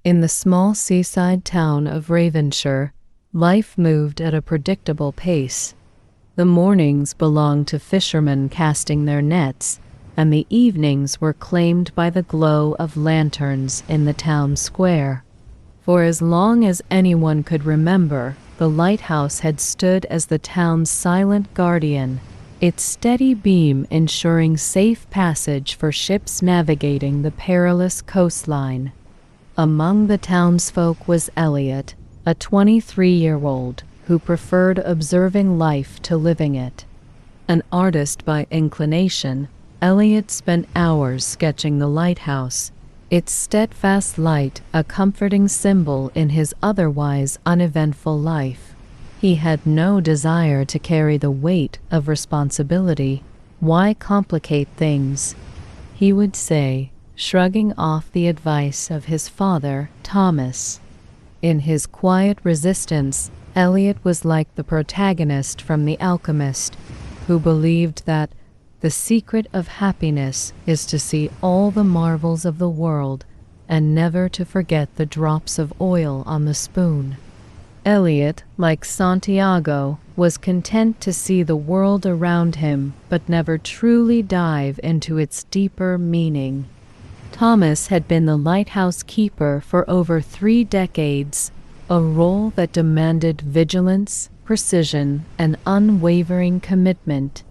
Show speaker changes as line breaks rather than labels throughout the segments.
In the small seaside town of Ravenshore, life moved at a predictable pace. The mornings belonged to fishermen casting their nets, and the evenings were claimed by the glow of lanterns in the town square. For as long as anyone could remember, the lighthouse had stood as the town's silent guardian, its steady beam ensuring safe passage for ships navigating the perilous coastline. Among the townsfolk was Elliot, a 23-year-old who preferred observing life to living it. An artist by inclination, Elliot spent hours sketching the lighthouse, its steadfast light a comforting symbol in his otherwise uneventful life. He had no desire to carry the weight of responsibility. Why complicate things? He would say, shrugging off the advice of his father, Thomas. In his quiet resistance, Elliot was like the protagonist from The Alchemist, who believed that the secret of happiness is to see all the marvels of the world and never to forget the drops of oil on the spoon. Elliot, like Santiago, was content to see the world around him but never truly dive into its deeper meaning. Thomas had been the lighthouse keeper for over 3 decades, a role that demanded vigilance, precision, and unwavering commitment.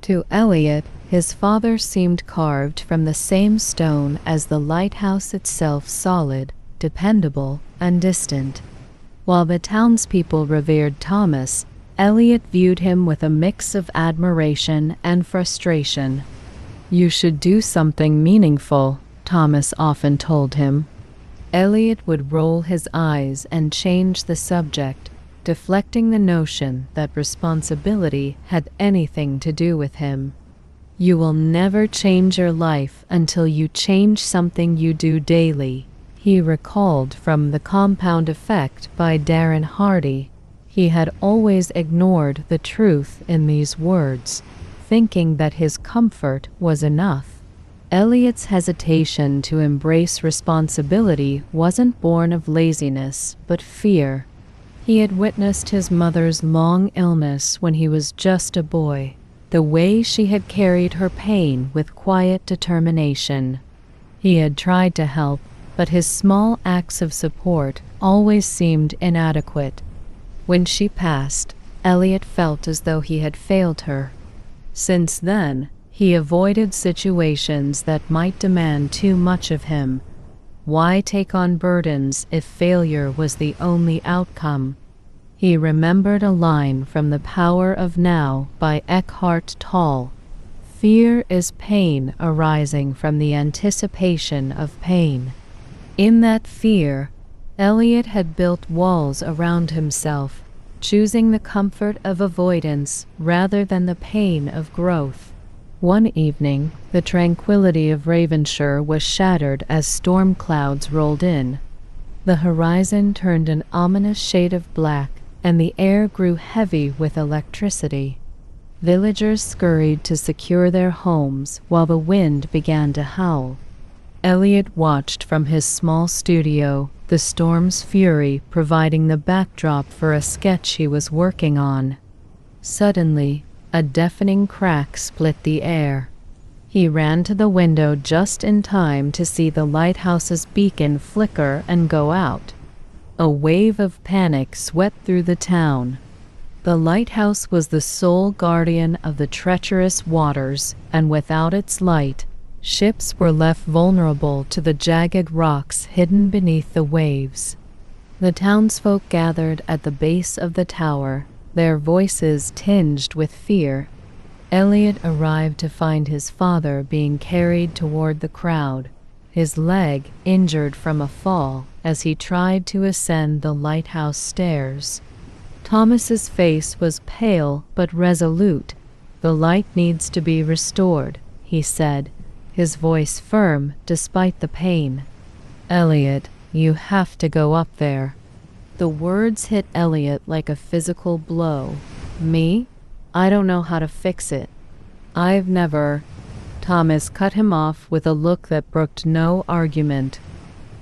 To Elliot, his father seemed carved from the same stone as the lighthouse itself, solid, dependable, and distant. While the townspeople revered Thomas, Elliot viewed him with a mix of admiration and frustration. "You should do something meaningful," Thomas often told him. Elliot would roll his eyes and change the subject, deflecting the notion that responsibility had anything to do with him. "You will never change your life until you change something you do daily," he recalled from The Compound Effect by Darren Hardy. He had always ignored the truth in these words, thinking that his comfort was enough. Elliot's hesitation to embrace responsibility wasn't born of laziness, but fear. He had witnessed his mother's long illness when he was just a boy, the way she had carried her pain with quiet determination. He had tried to help, but his small acts of support always seemed inadequate. When she passed, Elliot felt as though he had failed her. Since then, he avoided situations that might demand too much of him. Why take on burdens if failure was the only outcome? He remembered a line from The Power of Now by Eckhart Tolle. "Fear is pain arising from the anticipation of pain." In that fear, Elliot had built walls around himself, choosing the comfort of avoidance rather than the pain of growth. One evening, the tranquility of Ravenshore was shattered as storm clouds rolled in. The horizon turned an ominous shade of black, and the air grew heavy with electricity. Villagers scurried to secure their homes while the wind began to howl. Elliot watched from his small studio, the storm's fury providing the backdrop for a sketch he was working on. Suddenly, a deafening crack split the air. He ran to the window just in time to see the lighthouse's beacon flicker and go out. A wave of panic swept through the town. The lighthouse was the sole guardian of the treacherous waters, and without its light, ships were left vulnerable to the jagged rocks hidden beneath the waves. The townsfolk gathered at the base of the tower, their voices tinged with fear. Elliot arrived to find his father being carried toward the crowd, his leg injured from a fall as he tried to ascend the lighthouse stairs. Thomas's face was pale but resolute. "The light needs to be restored," he said, his voice firm despite the pain. "Elliot, you have to go up there." The words hit Elliot like a physical blow. "Me? I don't know how to fix it. I've never—" Thomas cut him off with a look that brooked no argument.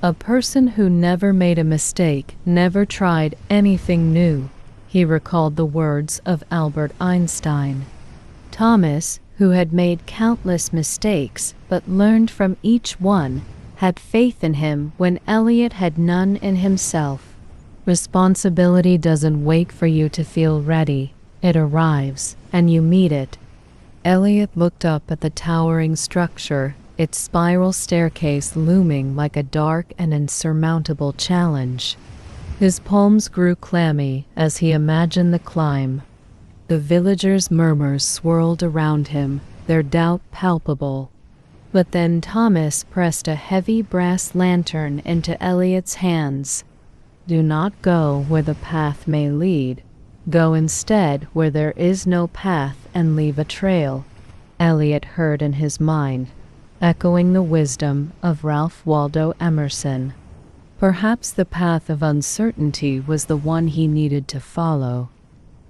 A person who never made a mistake, never tried anything new. He recalled the words of Albert Einstein. Thomas, who had made countless mistakes but learned from each one, had faith in him when Elliot had none in himself. Responsibility doesn't wait for you to feel ready. It arrives, and you meet it. Elliot looked up at the towering structure, its spiral staircase looming like a dark and insurmountable challenge. His palms grew clammy as he imagined the climb. The villagers' murmurs swirled around him, their doubt palpable. But then Thomas pressed a heavy brass lantern into Elliot's hands. Do not go where the path may lead. Go instead where there is no path and leave a trail, Elliot heard in his mind, echoing the wisdom of Ralph Waldo Emerson. Perhaps the path of uncertainty was the one he needed to follow.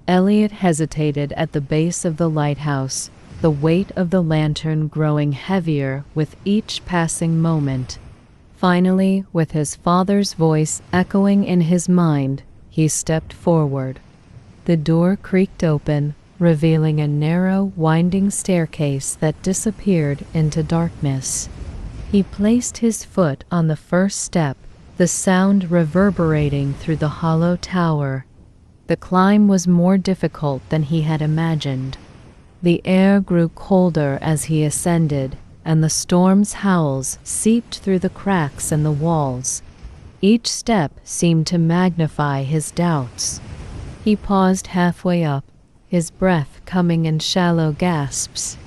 Elliot hesitated at the base of the lighthouse, the weight of the lantern growing heavier with each passing moment. Finally, with his father's voice echoing in his mind, he stepped forward. The door creaked open, revealing a narrow, winding staircase that disappeared into darkness. He placed his foot on the first step, the sound reverberating through the hollow tower. The climb was more difficult than he had imagined. The air grew colder as he ascended, and the storm's howls seeped through the cracks in the walls. Each step seemed to magnify his doubts. He paused halfway up, his breath coming in shallow gasps.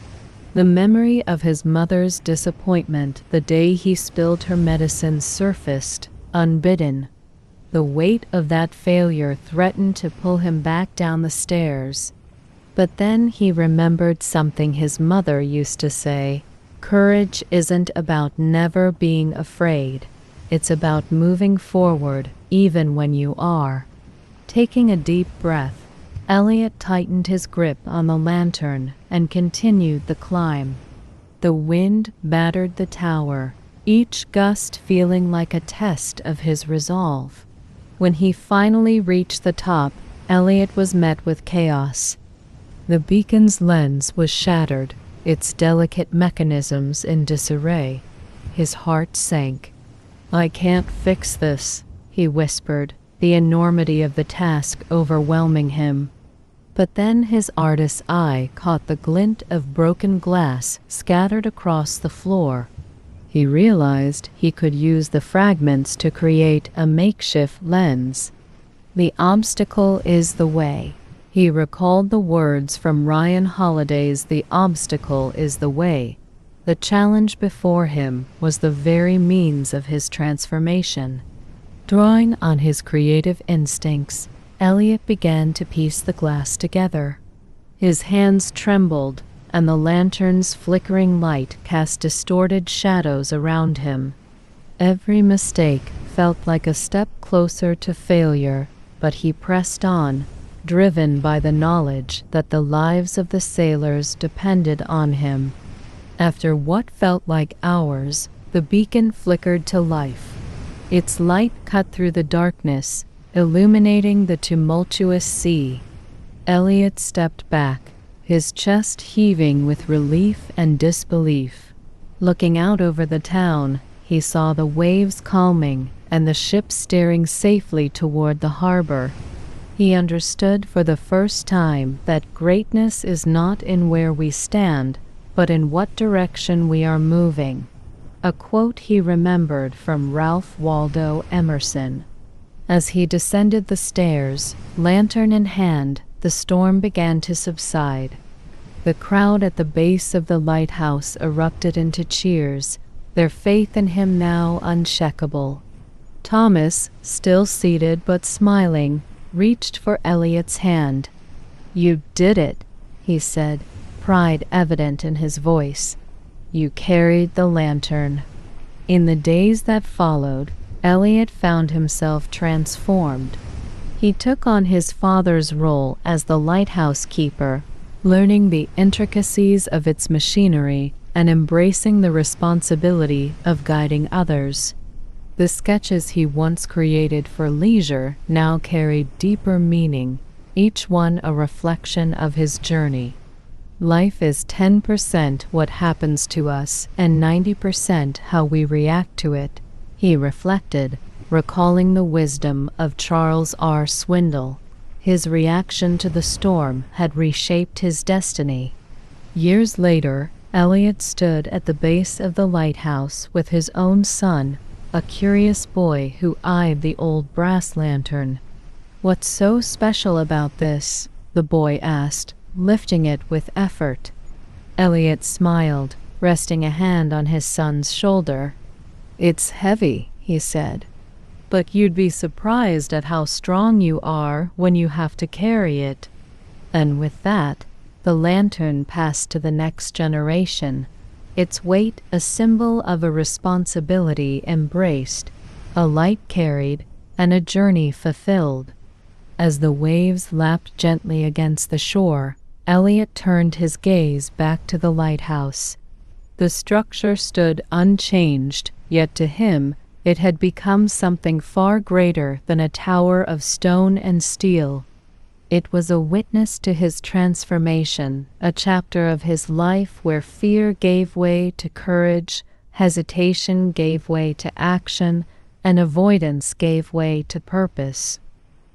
The memory of his mother's disappointment the day he spilled her medicine surfaced, unbidden. The weight of that failure threatened to pull him back down the stairs. But then he remembered something his mother used to say. Courage isn't about never being afraid. It's about moving forward, even when you are. Taking a deep breath, Elliot tightened his grip on the lantern and continued the climb. The wind battered the tower, each gust feeling like a test of his resolve. When he finally reached the top, Elliot was met with chaos. The beacon's lens was shattered, its delicate mechanisms in disarray. His heart sank. "I can't fix this," he whispered, the enormity of the task overwhelming him. But then his artist's eye caught the glint of broken glass scattered across the floor. He realized he could use the fragments to create a makeshift lens. The obstacle is the way. He recalled the words from Ryan Holiday's "The obstacle is the way." The challenge before him was the very means of his transformation. Drawing on his creative instincts, Elliot began to piece the glass together. His hands trembled, and the lantern's flickering light cast distorted shadows around him. Every mistake felt like a step closer to failure, but he pressed on, driven by the knowledge that the lives of the sailors depended on him. After what felt like hours, the beacon flickered to life. Its light cut through the darkness, illuminating the tumultuous sea. Elliot stepped back, his chest heaving with relief and disbelief. Looking out over the town, he saw the waves calming and the ship steering safely toward the harbor. He understood for the first time that greatness is not in where we stand, but in what direction we are moving. A quote he remembered from Ralph Waldo Emerson. As he descended the stairs, lantern in hand, the storm began to subside. The crowd at the base of the lighthouse erupted into cheers, their faith in him now unshakable. Thomas, still seated but smiling, reached for Elliot's hand. "You did it," he said, pride evident in his voice. "You carried the lantern." In the days that followed, Elliot found himself transformed. He took on his father's role as the lighthouse keeper, learning the intricacies of its machinery and embracing the responsibility of guiding others. The sketches he once created for leisure now carried deeper meaning, each one a reflection of his journey. Life is 10% what happens to us and 90% how we react to it, he reflected, recalling the wisdom of Charles R. Swindoll. His reaction to the storm had reshaped his destiny. Years later, Elliot stood at the base of the lighthouse with his own son, a curious boy who eyed the old brass lantern. "What's so special about this?" the boy asked, lifting it with effort. Elliot smiled, resting a hand on his son's shoulder. "It's heavy," he said, "but you'd be surprised at how strong you are when you have to carry it." And with that, the lantern passed to the next generation, its weight a symbol of a responsibility embraced, a light carried, and a journey fulfilled. As the waves lapped gently against the shore, Elliot turned his gaze back to the lighthouse. The structure stood unchanged, yet to him it had become something far greater than a tower of stone and steel. It was a witness to his transformation, a chapter of his life where fear gave way to courage, hesitation gave way to action, and avoidance gave way to purpose.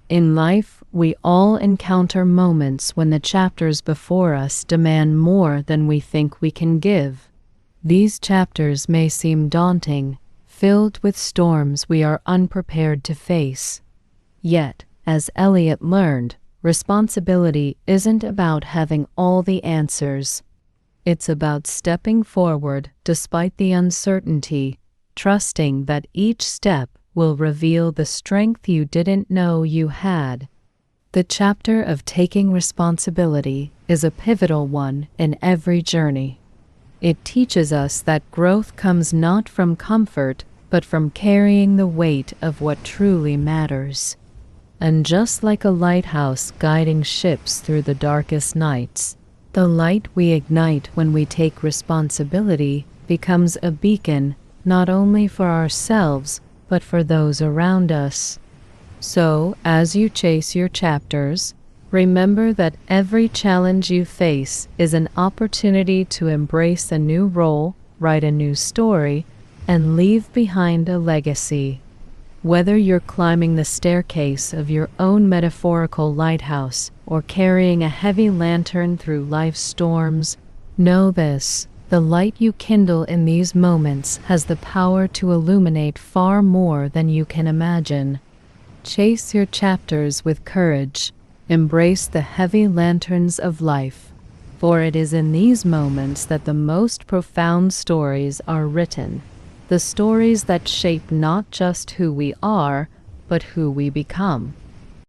In life, we all encounter moments when the chapters before us demand more than we think we can give. These chapters may seem daunting, filled with storms we are unprepared to face. Yet, as Elliot learned, responsibility isn't about having all the answers. It's about stepping forward despite the uncertainty, trusting that each step will reveal the strength you didn't know you had. The chapter of taking responsibility is a pivotal one in every journey. It teaches us that growth comes not from comfort, but from carrying the weight of what truly matters. And just like a lighthouse guiding ships through the darkest nights, the light we ignite when we take responsibility becomes a beacon not only for ourselves, but for those around us. So, as you chase your chapters, remember that every challenge you face is an opportunity to embrace a new role, write a new story, and leave behind a legacy. Whether you're climbing the staircase of your own metaphorical lighthouse or carrying a heavy lantern through life's storms, know this: the light you kindle in these moments has the power to illuminate far more than you can imagine. Chase your chapters with courage. Embrace the heavy lanterns of life, for it is in these moments that the most profound stories are written, the stories that shape not just who we are, but who we become.